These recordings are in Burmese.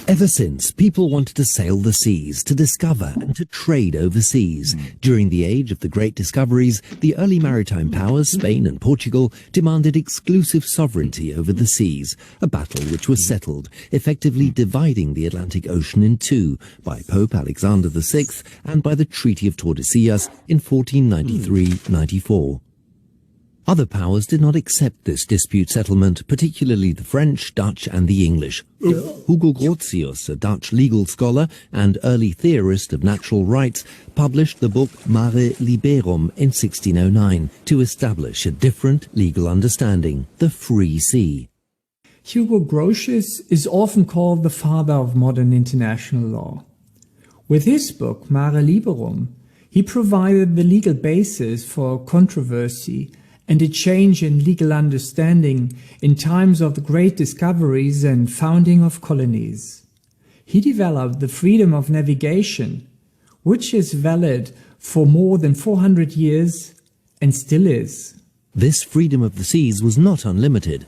Ever since, people wanted to sail the seas, to discover and to trade overseas. During the age of the great discoveries, the early maritime powers, Spain and Portugal, demanded exclusive sovereignty over the seas, a battle which was settled, effectively dividing the Atlantic Ocean in two by Pope Alexander VI and by the Treaty of Tordesillas in 1493-94. Other powers did not accept this dispute settlement, particularly the French, Dutch and the English. Hugo Grotius, a Dutch legal scholar and early theorist of natural rights, published the book Mare Liberum in 1609 to establish a different legal understanding, the free sea. Hugo Grotius is often called the father of modern international law. With his book Mare Liberum, he provided the legal basis for controversy and a change in legal understanding in times of the great discoveries and founding of colonies. He developed the freedom of navigation, which is valid for more than 400 years and still is. This freedom of the seas was not unlimited.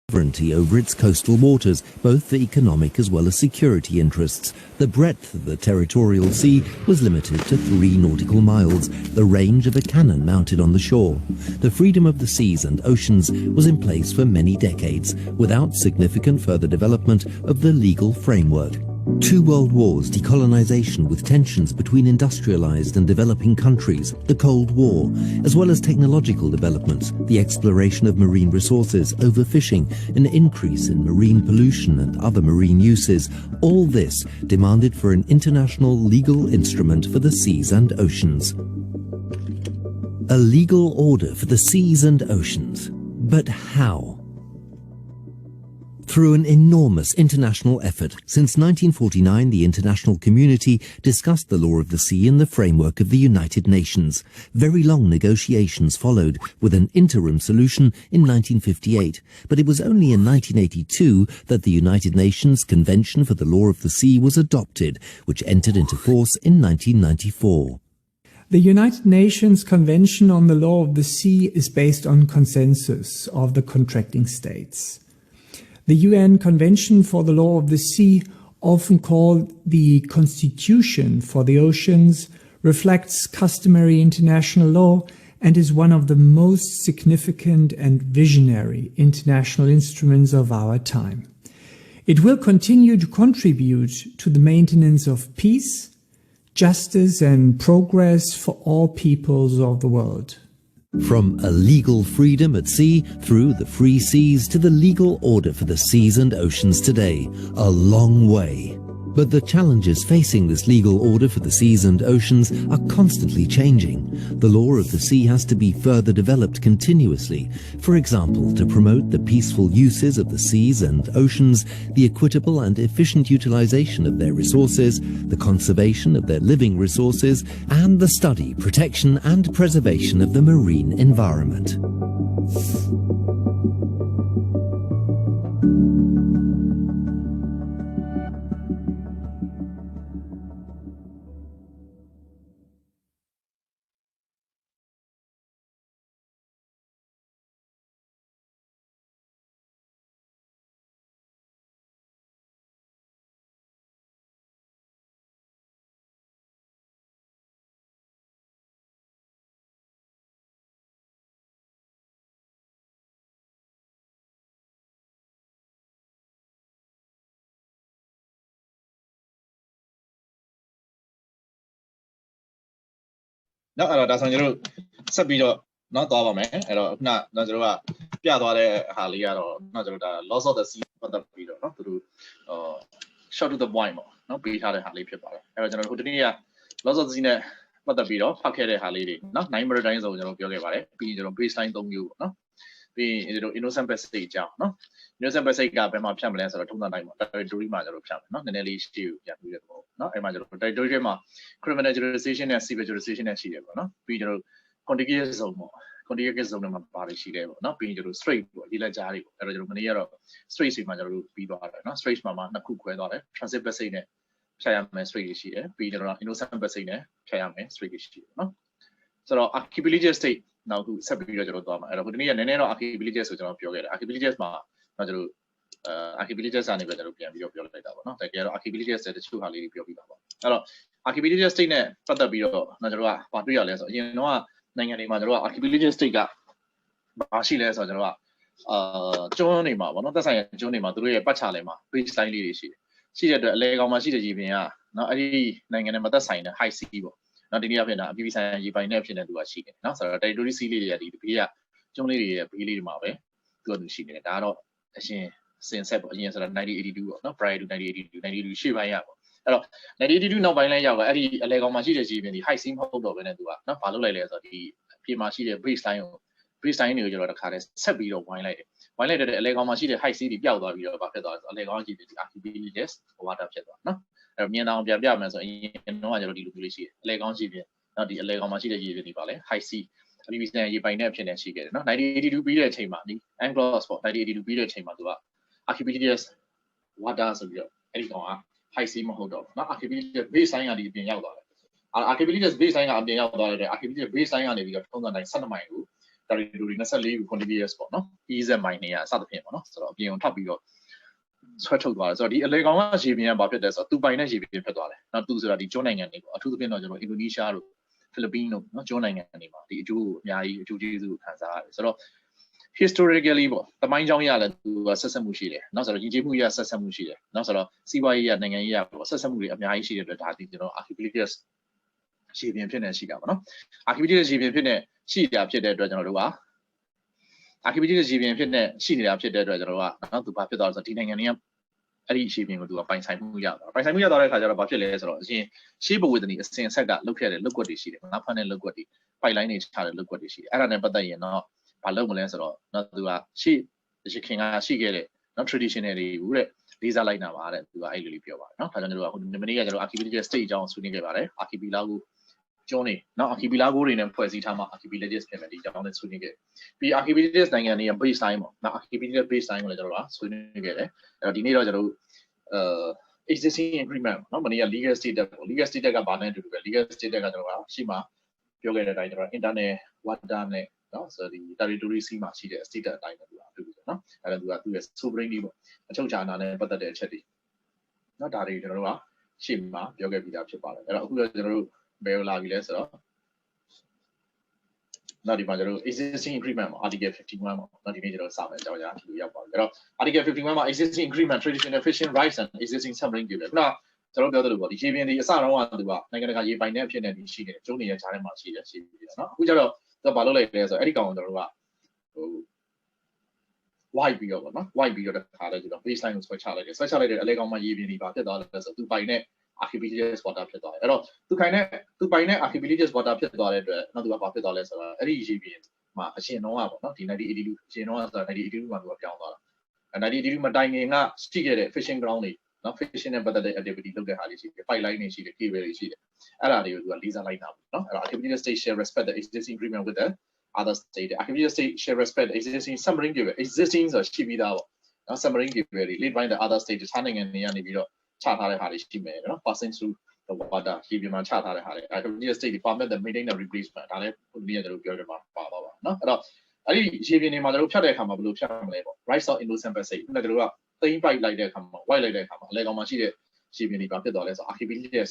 Sovereignty over its coastal waters, both for economic as well as security interests. The breadth of the territorial sea was limited to 3 nautical miles, the range of a cannon mounted on the shore. The freedom of the seas and oceans was in place for many decades, without significant further development of the legal framework. 2 world wars, decolonization with tensions between industrialized and developing countries, the Cold War, as well as technological developments, the exploration of marine resources, overfishing, an increase in marine pollution and other marine uses, all this demanded for an international legal instrument for the seas and oceans. A legal order for the seas and oceans. But how? Through an enormous international effort. Since 1949, the international community discussed the law of the sea in the framework of the United Nations. Very long negotiations followed, with an interim solution in 1958. But it was only in 1982 that the United Nations Convention for the Law of the Sea was adopted, which entered into force in 1994. The United Nations Convention on the Law of the Sea is based on consensus of the contracting states. The UN Convention for the Law of the Sea, often called the Constitution for the Oceans, reflects customary international law and is one of the most significant and visionary international instruments of our time. It will continue to contribute to the maintenance of peace, justice and progress for all peoples of the world. From a legal freedom at sea through the free seas to the legal order for the seas and oceans today, a long way. But the challenges facing this legal order for the seas and oceans are constantly changing. The law of the sea has to be further developed continuously. For example, to promote the peaceful uses of the seas and oceans, the equitable and efficient utilization of their resources, the conservation of their living resources, and the study, protection, and preservation of the marine environment. No, အဲ့တော့ဒါဆိုရင်ကျွန်တော်ဆက်ပြီးတော့နောက်သွားပါမယ်အဲ့တော့ခုနကျွန်တော်ကပြသွားတဲ့ဟာလေးကတော့ကျွန်တော်ဒါ loss of the sea ပတ်သက်ပြီးတော့เนาะသူတို့short to the point ပေါ့เนาะပေးထားတဲ့ဟာလေးဖြစ်ပါတယ်အဲ့တော့ကျွန်တော်တို့ဒီနေ့က loss of the sea နဲ့ပတ်သက်ပြီးတော့ဖတ်ခဲ့တဲ့ဟာလေးတွေเนาะ9 maritime ဆိုကျွန်တော်ပြောခဲ့ပါတယ်ပြီးရင်ကျွန်တော် baseline 3မျိုးပေါ့เนาะပြီးရင်ကျွန်တော် innocent passage အကြောင်းเนาะ innocent passage ကဘယ်မှာဖြတ်မလဲဆိုတော့ထုံးစံတိုင်းပေါ့ territory မှာကျွန်တော်ဖြတ်မယ်เนาะနည်းနည်းလေးရှိကိုပြန်ပြီးတဲ့ပေါ့เนาะအဲ့မှာကျွန်တော် territory မှာ criminal jurisdiction နဲ့ civil jurisdiction နဲ့ရှိတယ်ပေါ့เนาะပြီးကျွန်တော် contiguous zone ပေါ့ contiguous zone မှာပါတယ်ရှိတယ်ပေါ့เนาะပြီးရင်ကျွန်တော် strait ပေါ့ဒီလက်ကြားတွေပေါ့အဲ့တော့ကျွန်တော်မနေ့ကတော့ strait စီမှာကျွန်တော်တို့ပြီးသွားတယ်เนาะ strait မှာ2ခုခွဲသွားတယ် transit passage နဲ့ဖြတ်ရမယ် strait တွေရှိတယ်ပြီးကျွန်တော် innocent passage နဲ့ဖြတ်ရမယ် strait တွေရှိတယ်เนาะ ဆိုတော့ archipelagic state နောက်ခုဆက်ပြီးတော့ကျွန်တော်သွားမှာအဲ့တော့ဒီနေ့ကနည်းနည်းတော့ archipelagic ဆိုကျွန်တော်ပြောခဲ့တယ် archipelagic မှာတော့ကျွန်တော်archipelagic စာနေပဲကျွန်တော်ပြန်ပြီးတော့ပြောလိုက်တာပေါ့နော်တကယ်တော့ archipelagic state တချို့ဟာလေးတွေပြောပြပါပေါ့အဲ့တော့ archipelagic state နဲ့ပတ်သက်ပြီးတော့ကျွန်တော်ကဘာတွေ့ရလဲဆိုတော့အရင်တော့နိုင်ငံတွေမှာကျွန်တော်က archipelagic state ကဘာရှိလဲဆိုတော့ကျွန်တော်ကကျွန်းတွေမှာပေါ့နော်သက်ဆိုင်ရာကျွန်းတွေမှာသူတို့ရဲ့ပတ်ချလဲမှာ baseline လေးတွေရှိတယ်ရှိတဲ့အတွက်အလဲကောင်မှာရှိတဲ့ရေပြင်ကနော်အဲ့ဒီနိုင်ငံတွေမှာသက်ဆိုင်တဲ့ high sea ပေါ့နော်ဒီနေ့အဖြစ်အပြည်ပြည်ဆိုင်ရာရေပိုင်နဲ့ဖြစ်နေသူကရှိတယ်နော်ဆိုတော့ territory sea လေးတွေကဒီဘေးကကျွန်းလေးတွေရဲ့ဘေးလေးတွေမှာပဲသူကသူရှိနေတယ်ဒါကတော့အရင်စင်ဆက်ပေါ့အရင်ဆိုတော့1982ပေါ့နော် prior to 1982ရှေ့ပိုင်းရပေါ့အဲ့တော့1982နောက်ပိုင်းလဲရောက်လာအဲ့ဒီအလဲကောင်မှာရှိတဲ့ရေပြင်ဒီ high sea မဟုတ်တော့ဘဲနဲ့သူကနော်ဘာလုပ်လိုက်လဲဆိုတော့ဒီအပြင်မှာရှိတဲ့ baseline ကို baseline တွေကိုကျွန်တော်တခါတည်းဆက်ပြီးတော့ဝိုင်းလိုက်တယ်ဝိုင်းလိုက်တဲ့အလဲကောင်မှာရှိတဲ့ high sea တွေပျောက်သွားပြီးတော့ဘာဖြစ်သွားလဲဆိုတော့အလဲကောင်ကြီးပြီး archipelagic water ဖြစ်သွားနော်အဲ့တော့မြင်အောင်ပြန်ပြမယ်ဆိုရင်အရင်တော့ကျွန်တော်ဒီလိုမျိုးလေးရှိတယ်အလဲကောင်ကြီးပြင်နော်ဒီအလဲကောင်မှာရှိတဲ့ရေပြင်တွေပါလဲ high sea အပြည်ပြည်ဆိုင်ရာရေပိုင်နဲ့ဖြစ်နေရှိခဲ့တယ်နော်1982ပြီးတဲ့အချိန်မှာဒီ UNCLOS ပေါ့1982ပြီးတဲ့အချိန်မှာသူက archipelagic water ဆိုပြီးတော့အဲ့ဒီကောင်က high sea မဟုတ်တော့ဘူးနော် archipelagic baseline ကဒီအပြင်ရောက်သွားတယ်archipelagic baseline ကအပြင်ရောက်သွားတဲ့ archipelagic baseline ကနေပြီးတော့ထုံးစံတိုင်း12မိုင်ကို territory 24 contiguous ပေါ့နော် EZ မိုင်နေရစသဖြင့်ပေါ့နော်ဆိုတော့အပြင်ကိုထပ်ပြီးတော့ဆွဲထုတ်သွားတယ်ဆိုတော့ဒီအလေကောင်ကရေပြင်ကဘာဖြစ်လဲဆိုတော့သူပိုင်တဲ့ရေပြင်ဖြစ်သွားတယ်နော်သူဆိုတာဒီကျွန်းနိုင်ငံတွေပေါ့အထူးသဖြင့်တော့ကျွန်တော်အင်ဒိုနီးရှားတို့ဖိလစ်ပင်းတို့နော်ကျွန်းနိုင်ငံတွေမှာဒီအကျိုးအများကြီးအကျိုးကျေးဇူးကိုခံစားရတယ်ဆိုတော့ historically ပေါ့တမိုင်းကြောင်းရလဲသူကဆက်ဆက်မှုရှိတယ်နော်ဆိုတော့ယဉ်ကျေးမှုရဆက်ဆက်မှုရှိတယ်နော်ဆိုတော့စီးပွားရေးရနိုင်ငံရေးရပေါ့ဆက်ဆက်မှုတွေအများကြီးရှိတဲ့အတွက်ဒါဒီကျွန်တော် archipelagic ရေပြင်ဖြစ်နေရှိတာပေါ့နော် archipelagic ရေပြင်ဖြစ်နေရှိတာဖြစ်တဲ့အတွက်ကျွန်တော်တို့က archipelagic ရေပြင်ဖြစ်နေရှိနေတာဖြစ်တဲ့အတွက်ကျွန်တော်တို့ကနော်သူဘာဖြစ်သွားလဲဆိုတော့ဒီနိုင်ငံတွေကအဲ့ဒီရေပြင်ကိုသူကပိုင်ဆိုင်မှုရသွားပိုင်ဆိုင်မှုရသွားတဲ့အခါကျတော့ဘာဖြစ်လဲဆိုတော့အရင်ရှေးဘဝေဒနီအစဉ်ဆက်ကလုတ်ခဲ့တဲ့လုတ်ကွက်တွေရှိတယ်ငါးဖမ်းတဲ့လုတ်ကွက်တွေပိုက်လိုင်းတွေချတဲ့လုတ်ကွက်တွေရှိတယ်အဲ့ဒါနဲ့ပတ်သက်ရင်တော့ဘာလုပ်မလဲဆိုတော့နော်သူကရှေးရခင်ကရှိခဲ့တဲ့နော် traditional တွေဘူးတဲ့လေးစားလိုက်တာပါတဲ့သူကအဲ့လိုလေးပြောပါတယ်နော်ဒါကြောင့်ကျွန်တော်ကဒီမနေ့ကကျွန်တော် archipelagic state အကြောင်းဆွေးနွေးခဲ့ပါတယ် archipelago ကျွန်းတွေနော် archipelago တွေနဲ့ဖွဲ့စည်းထားမှာ archipelagic ဖြစ်မယ်ဒီကြောင်းနဲ့ဆွေးနွေးခဲ့ပြီး archipelagic နိုင်ငံတွေရဲ့ baseline ပေါ့နော် archipelagic baseline ကိုလည်းကျွန်တော်ကဆွေးနွေးခဲ့တယ်အဲ့တော့ဒီနေ့တော့ကျွန်တော်တို့existing agreement နော်မနေ့က legal status ပေါ့ legal status ကဘာနဲ့တူတူပဲ legal status ကကျွန်တော်ကရှေ့မှာပြောခဲ့တဲ့အတိုင်းကျွန်တော် internal water နဲ့နော်ဆိုဒီ territory sea မှာရှိတဲ့ status အတိုင်းပဲသူကအတူတူပဲနော်အဲ့ဒါသူရဲ့ sovereignty ပေါ့အချုပ်အခြာအာဏာနဲ့ပတ်သက်တဲ့အချက်တွေနော်ဒါတွေကျွန်တော်တို့ကရှေ့မှာပြောခဲ့ပြီးသားဖြစ်ပါတယ်အဲ့တော့အခုတော့ကျွန်တော်တို့ဘယ်လိုလာပြီလဲဆိုတော့နောက်ဒီမှာကျွန်တော်တို့ existing agreement မှာ article 51ပေါ့နော်ဒီနေ့ကျွန်တော်စမယ်အကြောင်းအရာဒီလိုရောက်ပါပြီအဲ့တော့ article 51မှာ existing agreement traditional fishing rights and existing submarine given ခုနကျွန်တော်ပြောသလိုပေါ့ဒီရေပြင်ဒီအစတုန်းကသူကနိုင်ငံတကာရေပိုင်တဲ့အဖြစ်နဲ့ဒီရှိနေတယ်ကျုံးနေတဲ့ဂျားထဲမှာရှိတယ်ရှိပြီနော်အခုကျတော့သူကဘာလုပ်လိုက်လဲဆိုတော့အဲ့ဒီကောင်ကိုကျွန်တော်တို့ကဟို white ပြီးတော့ပေါ့နော် white ပြီးတော့တခါလဲကျွန်တော် baseline ကိုဆွဲချလိုက်တယ်ဆွဲချလိုက်တဲ့အလဲကောင်မှာရေပြင်ဒီပါဖြစ်သွားတယ်ဆိုတော့သူပိုင်တဲ့ archipelagic water ဖြစ်သွားတယ်အဲ့တော့သူပိုင်တဲ့ archipelagic water ဖြစ်သွားတဲ့အတွက်နောက်သူကဘာဖြစ်သွားလဲဆိုတော့အဲ့ဒီရေပြင်မှာအရှင်တော့ပေါ့နော်ဒီ1982အရှင်တော့ဆိုတော့1982မှာသူကပြောင်းသွားတာ1982မတိုင်ခင်ကရှိခဲ့တဲ့ fishing ground တွေနော် fishing နဲ့ပတ်သက်တဲ့ activity လုပ်တဲ့ဟာတွေရှိတယ် pipeline တွေရှိတယ် cable တွေရှိတယ်အဲ့ဒါတွေကိုသူကလေးစားလိုက်တာပေါ့နော်အဲ့တော့ archipelagic state shall respect the existing agreement with the other state archipelagic state shall respect the existing submarine cable existing ဆိုရှိပြီးသားပေါ့နော် submarine cable တွေ lead by the other state တခြားနိုင်ငံတွေကနေပြီးတော့ချထားတဲ့ဟာတွေရှိမယ်နော် passing through the water ရေပြင်မှာချထားတဲ့ဟာတွေ archipelagic state permit the maintain the replacement ဒါလည်းဒီနေ့ကျွန်တော်ပြောတယ်မှာပါပါနော်အဲ့တော့အဲ့ဒီရေပြင်တွေမှာကျွန်တော်ဖြတ်တဲ့အခါမှာဘယ်လိုဖြတ်မလဲပေါ့ rights of innocent passage ခုနကကျွန်တော်ကသိမ်းပိုက်လိုက်တဲ့အခါမှာ white လိုက်တဲ့အခါမှာအလဲကောင်မှာရှိတဲ့ရေပြင်တွေပါဖြစ်သွားလဲဆို archipelagic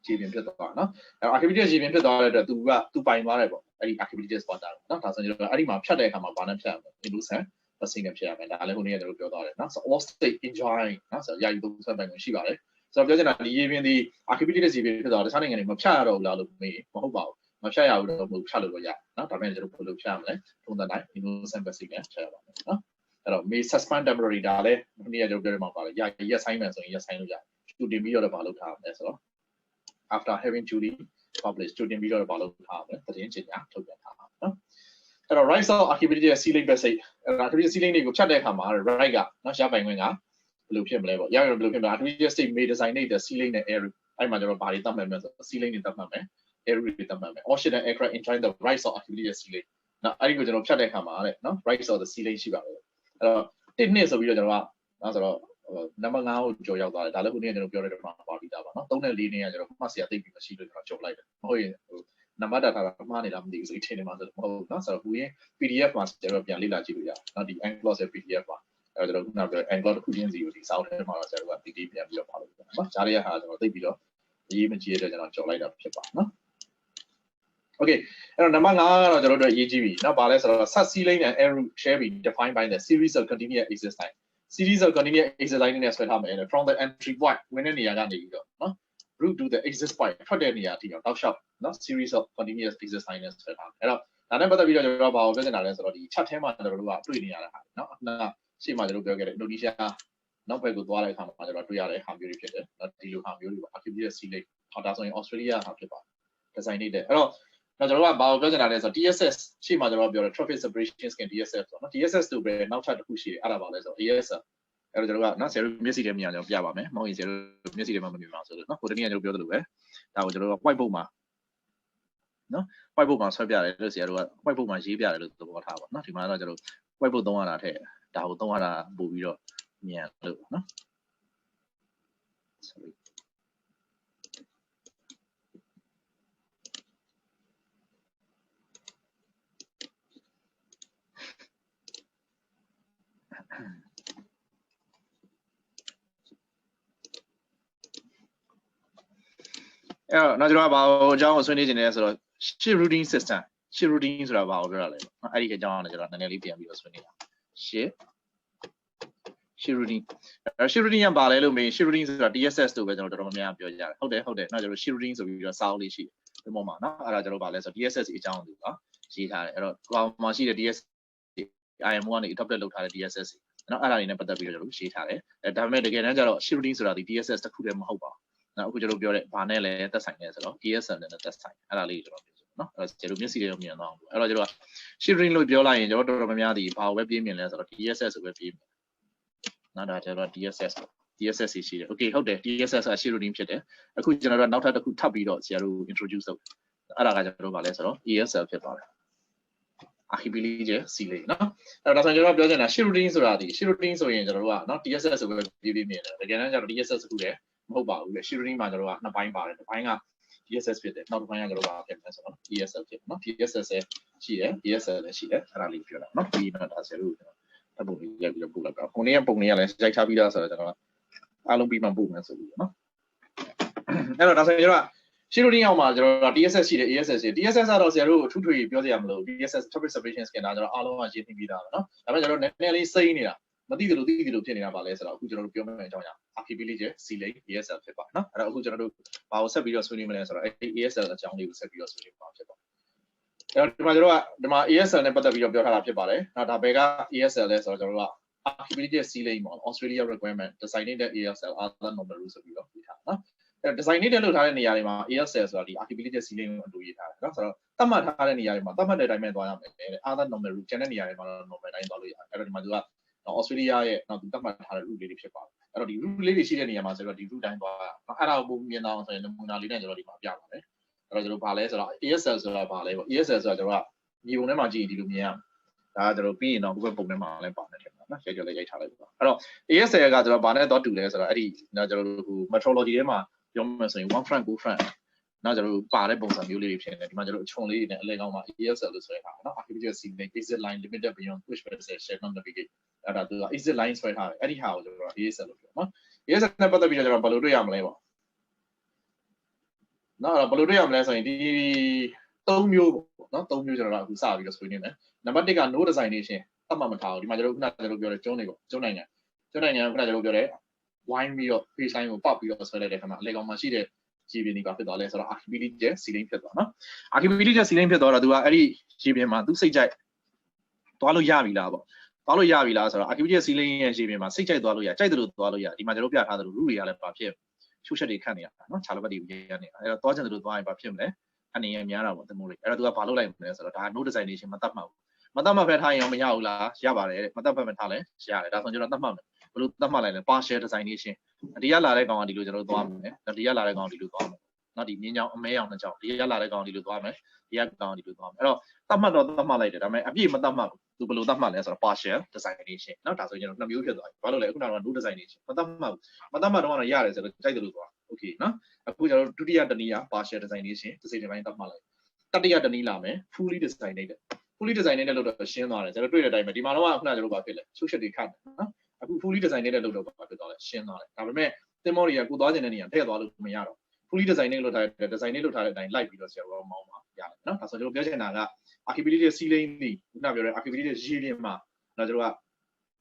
ရေပြင်ဖြစ်သွားနော်အဲ့ archipelagic ရေပြင်ဖြစ်သွားတဲ့အတွက်သူပိုင်သွားတယ်ပေါ့အဲ့ဒီ archipelagic water နော်ဒါဆိုရင်ကျွန်တော်အဲ့ဒီမှာဖြတ်တဲ့အခါမှာဘာနဲ့ဖြတ်ရမလဲ innocent passage နဲ့ဖြတ်ရမယ်ဒါလည်းခုနေ့ကကျွန်တော်ပြောသွားတယ်နော်ဆို all state enjoy နော်ဆိုရာယူသုံးဆွဲပိုင်ခွင့်ရှိပါတယ်ဆိုတော့ပြောချင်တာဒီရေပြင်ဒီ archipelagic ရေပြင်ဖြစ်သွားတော့တခြားနိုင်ငံတွေမဖြတ်ရတော့ဘူးလားလို့မေးမဟုတ်ပါဘူးမဖြတ်ရဘူးတော့မဟုတ်ဖြတ်လို့ရနော်ဒါပေမဲ့ကျွန်တော်ဘယ်လိုဖြတ်ရမလဲထုံးစံတိုင်း innocent passage နဲ့ဖြတ်ရပါမယ်နော်အဲ့တော့ may suspend temporary ဒါလည်းခုနေ့ကကျွန်တော်ပြောရမှာပါလေရက်ဆိုင်မယ်ဆိုရင်ရက်ဆိုင်လို့ရတယ်သူတင်ပြီးတော့ဘာလုပ်ထားရမလဲဆိုတော့ after having duly published သူတင်ပြီးတော့ဘာလုပ်ထားရမလဲသတင်းကြေညာထုတ်ပြန်ထားပါနော်အဲ့တော့ rights of archipelagic sea link passage archipelagic sea link တွေကိုဖြတ်တဲ့အခါမှာ right ကနော်ရပိုင်ခွင့်ကဘယ်လိုဖြစ်မလဲပေါ့ရရင်ဘယ်လိုဖြစ်မလဲ archipelagic state may designate the sea link နဲ့ area အဲ့မှာကျွန်တော်ဘာတွေသတ်မှတ်မလဲဆိုတော့ sea link တွေသတ်မှတ်မယ် area တွေသတ်မှတ်မယ် all ship and aircraft enjoy the rights of archipelagic sea link နော်အဲ့ဒီကိုကျွန်တော်ဖြတ်တဲ့အခါမှာတဲ့နော် rights of the sea link ရှိပါတယ်အဲ့တော့တစ်နှစ်ဆိုပြီးတော့ကျွန်တော်ကနော်ဆိုတော့နံပါတ်5ကိုကြော်ရောက်သွားတယ်ဒါလည်းခုနေ့ကျွန်တော်ပြောတဲ့မှာပါပြီးသားပါနော်3နဲ့4နဲ့ကကျွန်တော်မှတ်စရာသိပြီးမရှိလို့ကျွန်တော်ကြုံလိုက်တယ်မဟုတ်ရင်ဟို number data money lam di so chain ma so mo no so ku yin PDF မှာကျွန်တော်ပြန်လေ့လာကြည့်လို့ရနော်ဒီ unclos PDF မှာအဲ့တော့ကျွန်တော်ပြော unclos တစ်ခုချင်းစီကိုဒီစောင်းထဲမှာတော့ကျွန်တော်က DD ပြန်ပြီးတော့ပါလို့နော်ကြားရတဲ့ဟာကျွန်တော်သိပြီးတော့အရေးမကြီးတဲ့ကျွန်တော်ကြော်လိုက်တာဖြစ်ပါနော် Okay အဲ့တော့နံပါတ်5ကတော့ကျွန်တော်တို့အရေးကြီးပြီနော်ဘာလဲဆိုတော့ set ceiling and air route shall be defined by the series of continuous exit line series of continuous exit line နဲ့ဆွဲထားမယ် from the entry point ဝင်တဲ့နေရာကနေပြီးတော့နော် route to the exit point ထွက်တဲ့နေရာထိတော့တောက်လျှောက်နော် series of continuous exit line နဲ့ဆွဲထားမယ်အဲ့တော့ဒါနဲ့ပတ်သက်ပြီးတော့ကျွန်တော်ဘာကိုပြောချင်တာလဲဆိုတော့ဒီ chat ထဲမှာကျွန်တော်တို့ကတွေ့နေရတာဟာနော်အခုကရှေ့မှာကျွန်တော်ပြောခဲ့တဲ့ Indonesia နောက်ဘက်ကိုသွားတဲ့အခါမှာကျွန်တော်တွေ့ရတဲ့ဟာမျိုးတွေဖြစ်တယ်နော်ဒီလိုဟာမျိုးတွေပါ artificial sea lake ဟောဒါဆိုရင် Australia ဟာဖြစ်ပါတယ် design နေတဲ့အဲ့တော့ကျွန်တော်တို့ကဘာကိုပြောချင်တာလဲဆိုတော့ TSS ရှေ့မှာကျွန်တော်ပြောတယ် traffic separation scheme TSS ဆိုတော့ TSS တူပဲနောက်ထပ်တစ်ခုရှိတယ်အဲ့ဒါပါလဲဆိုတော့ ASL အဲ့တော့ကျွန်တော်ကနော်ဆယ်မျက်စိထဲမြင်အောင်ကျွန်တော်ပြပါမယ်မဟုတ်ရင်ဆယ်မျက်စိထဲမှာမမြင်ပါဘူးဆိုလို့နော်ဟိုတနေ့ကကျွန်တော်ပြောသလိုပဲဒါကိုကျွန်တော်တို့က white board မှာနော် white board မှာဆွဲပြတယ်လို့ဆရာတို့က white board မှာရေးပြတယ်လို့သဘောထားပါနော်ဒီမှာတော့ကျွန်တော် white board သုံးရတာထက်ဒါကိုသုံးရတာပို့ပြီးတော့မြန်လို့နော် sorry အဲ့တော့ကျွန်တော်ကဘာအကြောင်းကိုဆွေးနွေးနေလဲဆိုတော့ ship routing system ship routing ဆိုတာဘာကိုပြောတာလဲအဲ့ဒီအကြောင်းကိုကျွန်တော်နည်းနည်းလေးပြန်ပြီးတော့ဆွေးနွေးတာ ship routing ship routing ကဘာလဲလို့မေး ship routing ဆိုတာ TSS လို့ပဲကျွန်တော်တော်တော်များများပြောကြတယ်ဟုတ်တယ်နော်ကျွန်တော် ship routing ဆိုပြီးတော့စာအုပ်လေးရှိတယ်ဒီပေါ်မှာနော်အဲ့ဒါကျွန်တော်ဘာလဲဆိုတော့ TSS အကြောင်းကိုရေးထားတယ်အဲ့တော့ဟိုမှာရှိတဲ့ TSS IMO ကနေ adopted လုပ်ထားတဲ့ TSS နော်အဲ့ဒါတွေနဲ့ပတ်သက်ပြီးတော့ကျွန်တော်ရေးထားတယ်ဒါပေမဲ့တကယ်တမ်းကျတော့ ship routing ဆိုတာဒီ TSS တစ်ခုတည်းမဟုတ်ပါဘူးနော်အခုကျွန်တော်ပြောတဲ့ဘာနဲ့လဲသက်ဆိုင်လဲဆိုတော့ ESL နဲ့သက်ဆိုင်အဲ့ဒါလေးကျွန်တော်ပြောဆိုနော်အဲ့တော့ကျွန်တော်မျက်စိတွေတော့မြင်တော့အဲ့တော့ကျွန်တော် shifting လို့ပြောလိုက်ရင်ကျွန်တော်တော်တော်များများဒီဘာဝက်ပြေးမြင်လဲဆိုတော့ DSS ဆိုပဲပြေးမြင်နော်ဒါကျွန်တော် DSS ရှိတယ် okay ဟုတ်တယ် DSS က shifting ဖြစ်တယ်အခုကျွန်တော်တို့နောက်ထပ်တစ်ခုထပ်ပြီးတော့ဆရာတို့ introduce လုပ်အဲ့ဒါကကျွန်တော်တို့ဗာလဲဆိုတော့ ESL ဖြစ်သွားတယ် archipelagic sea lake နော်အဲ့တော့ဒါဆိုကျွန်တော်ပြောချင်တာ shifting ဆိုတာဒီ shifting ဆိုရင်ကျွန်တော်တို့ကနော် DSS ဆိုပဲပြေးမြင်တယ်တကယ်တမ်းကျတော့ DSS ခုတည်းမဟုတ်ပါဘူးလေ shifting မှာကျွန်တော်ကနှစ်ပိုင်းပါတယ်တစ်ပိုင်းက DSS ဖြစ်တယ်နောက်တစ်ပိုင်းကကျွန်တော်ကဖြစ်မယ်ဆိုတော့ ESL ဖြစ်တယ်နော် DSS ရှိတယ် ESL လည်းရှိတယ်အဲ့ဒါလေးပြောတာနော်ဒီတော့ဒါဆရာတို့ကျွန်တော်တပ်ပုံလေးရိုက်ပြီးတော့ပို့လိုက်ပါခုနေ့ကပုံလေးကလည်းရိုက်ထားပြီးသားဆိုတော့ကျွန်တော်အားလုံးပြီးမှပို့မယ်ဆိုပြီးနော်အဲ့တော့ဒါဆိုရင်ကျွန်တော်က shifting အောင်မှာကျွန်တော် DSS ရှိတယ် ESL ရှိတယ် DSS ကတော့ဆရာတို့ထူးထွေပြောစရာမလို DSS traffic separation scheme ကျွန်တော်အားလုံးကရေးပြီးသားပဲနော်ဒါပေမဲ့ကျွန်တော်နည်းနည်းလေးစိမ့်နေတာမသိသလိုဖြစ်နေတာပါလဲဆိုတော့အခုကျွန်တော်တို့ပြောမယ့်အကြောင်းအရာ archipelagic sea lake ESL ဖြစ်ပါနော်အဲ့တော့အခုကျွန်တော်တို့ဘာကိုဆက်ပြီးတော့ဆွေးနွေးမလဲဆိုတော့အဲ့ ESL အကြောင်းလေးကိုဆက်ပြီးတော့ဆွေးနွေးပါဖြစ်ပါအဲ့တော့ဒီမှာကျွန်တော်ကဒီမှာ ESL နဲ့ပတ်သက်ပြီးတော့ပြောထားတာဖြစ်ပါတယ်နော်ဒါဘယ်က ESL လဲဆိုတော့ကျွန်တော်တို့က archipelagic sea lake မှာ Australia requirement designated ESL other normal route ဆိုပြီးတော့ပြထားနော်အဲ့ designated လုပ်ထားတဲ့နေရာတွေမှာ ESL ဆိုတာဒီ archipelagic sea lake ကိုအတူရေးထားတယ်နော်ဆိုတော့သတ်မှတ်ထားတဲ့နေရာတွေမှာသတ်မှတ်တဲ့အတိုင်းပဲသွားရမယ်တဲ့ other normal route ကျန်တဲ့နေရာတွေမှာတော့ normal တိုင်းသွားလို့ရတယ်အဲ့တော့ဒီမှာသူကAustralia ရဲ့နောက်သူသတ်မှတ်ထားတဲ့ route လေးတွေဖြစ်ပါတယ်အဲ့တော့ဒီ route လေးတွေရှိတဲ့နေရာမှာဆိုတော့ဒီ route တိုင်းသွားတာအဲ့ဒါကိုပုံမြင်အောင်ဆိုရင်နမူနာလေးနဲ့ကျွန်တော်ဒီမှာပြပါမယ်အဲ့တော့ကျွန်တော်ဗာလဲဆိုတော့ ESL ဆိုတာဗာလဲပေါ့ ESL ဆိုတာကျွန်တော်ကမြေပုံထဲမှာကြည့်ရင်ဒီလိုမြင်ရဒါကကျွန်တော်ပြီးရင်တော့ဘယ်ပုံထဲမှာလည်းပါနေတယ်နော်ရိုက်ကြလေးရိုက်ထားလိုက်ပါအဲ့တော့ ESL ကကျွန်တော်ဗာနဲ့တော့တူလဲဆိုတော့အဲ့ဒီကျွန်တော်တို့ဟို metrology ထဲမှာပြောမှဆိုရင် one front go front နောက်ကျွန်တော်တို့ပါတဲ့ပုံစံမျိုးလေးတွေဖြစ်နေတယ်ဒီမှာကျွန်တော်အချုံလေးတွေနဲ့အလဲကောင်းမှာ ESL လို့ဆိုရတာနော် archipelagic sea lake exit line limited beyond which vessel shall not navigate အဲ့ဒါသူက exit line ဆွဲထားတယ်အဲ့ဒီဟာကိုကျွန်တော် ESL လို့ပြောနော် ESL နဲ့ပတ်သက်ပြီးတော့ကျွန်တော်ဘယ်လိုတွေ့ရမလဲပေါ့နော်အဲ့တော့ဘယ်လိုတွေ့ရမလဲဆိုရင်ဒီ3မျိုးပေါ့နော်3မျိုးကျွန်တော်တို့အခုစပြီးတော့ဆွေးနွေးမယ်နံပါတ်1က no designation သတ်မှတ်မထားဘူးဒီမှာကျွန်တော်ခုနကျွန်တော်ပြောတဲ့ကျုံးတွေပေါ့ကျုံးနိုင်ငံခုနကျွန်တော်ပြောတဲ့ wine ပြီးတော့ face line ကိုပောက်ပြီးတော့ဆွဲလိုက်တဲ့ခါမှာအလေကောင်မှာရှိတဲ့ရေပြင်တွေကဖြစ်သွားလဲဆိုတော့ archipelagic sea lake ဖြစ်သွားနော် archipelagic sea lake ဖြစ်သွားတော့သူကအဲ့ဒီရေပြင်မှာသူစိတ်ကြိုက်သွားလို့ရပြီလားပေါ့သွားလို့ရပြီလားဆိုတော့ archipelagic sea lake ရဲ့ရေပြင်မှာစိတ်ကြိုက်သွားလို့ရကြိုက်တယ်လို့သွားလို့ရဒီမှာကျွန်တော်ပြထားသလို route တွေကလည်းပါဖြစ်ရှုပ်ချက်တွေခတ်နေရတာနော်ခြားလက်ပတ်တွေရေးရနေတာအဲ့တော့သွားချင်တယ်လို့သွားရင်ပါဖြစ်မလဲအနေရများတာပေါ့တမိုးလေးအဲ့တော့သူကဘာလုပ်လိုက်မလဲဆိုတော့ဒါ no designation မတတ်မှတ်ဘူးမတတ်မှတ်ဖက်ထားရင်ရောမရဘူးလားရပါတယ်မတတ်မှတ်မထားလဲရတယ်ဒါဆိုကျွန်တော်တတ်မှတ်မယ်ဘယ်လိုတတ်မှတ်လိုက်လဲ partial designation ဒီကလာတဲ့ကောင်ကဒီလိုကျွန်တော်သွားမယ်ဒီကလာတဲ့ကောင်ဒီလိုသွားမယ်နော်ဒီမြင်းချောင်းအမဲအောင်နှစ်ချောင်းဒီကလာတဲ့ကောင်ဒီလိုသွားမယ်ဒီကကောင်ဒီလိုသွားမယ်အဲ့တော့တတ်မှတ်တော့တတ်မှတ်လိုက်တယ်ဒါပေမဲ့အပြည့်မတတ်မှတ်ဘူးသူဘယ်လိုတတ်မှတ်လဲဆိုတော့ partial designation နော်ဒါဆိုကျွန်တော်နှစ်မျိုးဖြစ်သွားပြီဘာလို့လဲအခုနောက်တော့ no designation မတတ်မှတ်ဘူးမတတ်မှတ်တော့ရတယ်ဆိုတော့ကြိုက်တယ်လို့သွား okay နော်အခုကျွန်တော်ဒုတိယတနည်းက partial designation တစ်စိတ်တစ်ပိုင်းတတ်မှတ်လိုက် တတိယတနည်းလာမယ် fully designated fully designated လို့တော့ရှင်းသွားတယ်ကျွန်တော်တွေ့တဲ့အတိုင်းပဲဒီမှာတော့ခုနကျွန်တော်ဘာဖြစ်လဲချုပ်ချက်တွေခတ်တယ်နော်အခု fully designated လို့တော့ဘာဖြစ်သွားလဲရှင်းသွားတယ်ဒါပေမဲ့သင်္ဘောတွေကကိုသွားခြင်းတဲ့နေရာထည့်သွားလို့မရတော့ fully designated လို့ထားတဲ့ designated လို့ထားတဲ့အတိုင်းလိုက်ပြီးတော့ဆရာတို့မောင်းပါရတယ်နော်ဒါဆိုကျွန်တော်ပြောချင်တာက archivality ceiling တွေခုနပြောတဲ့ archivality ရေးရင်းမှာတော့ကျွန်တော်က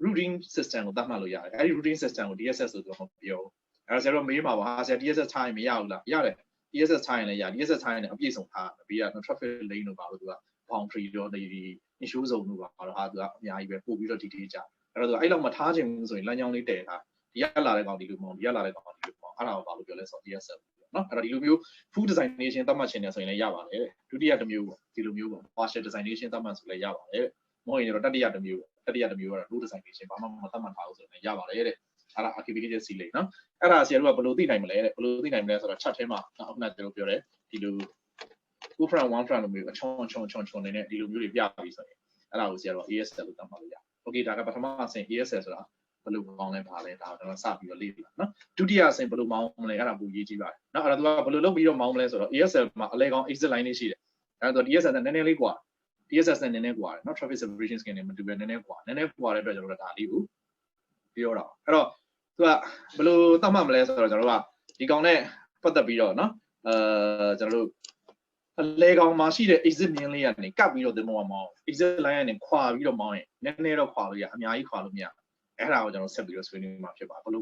routing system ကိုသတ်မှတ်လို့ရတယ်အဲဒီ routing system ကို DSS ဆိုတော့မပြောအဲဆရာတို့မေးမှာပါဟာဆရာ DSS ထားရင်မရဘူးလားရတယ် DSS ထားရင်လည်းရ DSS ထားရင်လည်းအပြည့်စုံထားပြီးတော့ traffic lane တို့ပါလို့သူက boundary တို့ဒီ issue zone တို့ပါတော့ဟာသူကအများကြီးပဲပို့ပြီးတော့ detail ကြအဲ့တော့အဲ့လောက်မထားချင်ဘူးဆိုရင်လမ်းကြောင်းလေးတည်ထားဒီကလာတဲ့ကောင်ဒီလိုမောင်းဒီကလာတဲ့ကောင်ဒီလိုမောင်းအဲ့ဒါကိုဘာလို့ပြောလဲဆိုတော့ DSS နော်အဲ့တော့ဒီလိုမျိုး full designation သတ်မှတ်ခြင်းနဲ့ဆိုရင်လည်းရပါတယ်ဒုတိယတစ်မျိုးပေါ့ဒီလိုမျိုးပေါ့ partial designation သတ်မှတ်ဆိုလည်းရပါတယ်မဟုတ်ရင်တော့တတိယတစ်မျိုးကတော့ full designation ဘာမှမသတ်မှတ်ထားဘူးဆိုရင်ရပါတယ်တဲ့အဲ့ဒါ archivality ceiling နော်အဲ့ဒါဆရာတို့ကဘယ်လိုသိနိုင်မလဲတဲ့ဘယ်လိုသိနိုင်မလဲဆိုတော့ chat ထဲမှာအခုနကကျွန်တော်ပြောတယ်ဒီလို two front one front လိုမျိုးအချွန်နေနဲ့ဒီလိုမျိုးတွေပြပြီးဆိုရင်အဲ့ဒါကိုဆရာတို့ ASL လို့သတ်မှတ်လို့ရတယ် okay ဒါကပထမအဆင့် ASL ဆိုတာဘယ်လိုပေါင်းလဲပါလဲဒါကိုကျွန်တော်စပြီးတော့လေ့လာနော်ဒုတိယအဆင့်ဘယ်လိုပေါင်းမလဲအဲ့ဒါပိုရေးကြည့်ပါတယ်နော်အဲ့ဒါသူကဘယ်လိုလုပ်ပြီးတော့ပေါင်းမလဲဆိုတော့ ASL မှာအလဲကောင်း exit line လေးရှိတယ်အဲ့ဒါ DSS နဲ့နည်းနည်းလေးကွာ DSS နဲ့နည်းနည်းကွာတယ်နော် traffic separation scheme နဲ့မတူဘဲနည်းနည်းကွာတဲ့အတွက်ကျွန်တော်တို့ဒါလေးကိုပြောတာအဲ့တော့သူကဘယ်လိုသတ်မှတ်မလဲဆိုတော့ကျွန်တော်တို့ကဒီကောင်နဲ့ပတ်သက်ပြီးတော့နော်ကျွန်တော်တို့အလဲကောင်မှာရှိတဲ့ exit မြင်းလေးကနေကပ်ပြီးတော့ဒီမောမောင်း exit line ကနေခွာပြီးတော့မောင်းရင်နည်းနည်းတော့ခွာလို့ရအများကြီးခွာလို့မရအဲ့ဒါကိုကျွန်တော်ဆက်ပြီးတော့ဆွေးနွေးမှာဖြစ်ပါဘယ်လို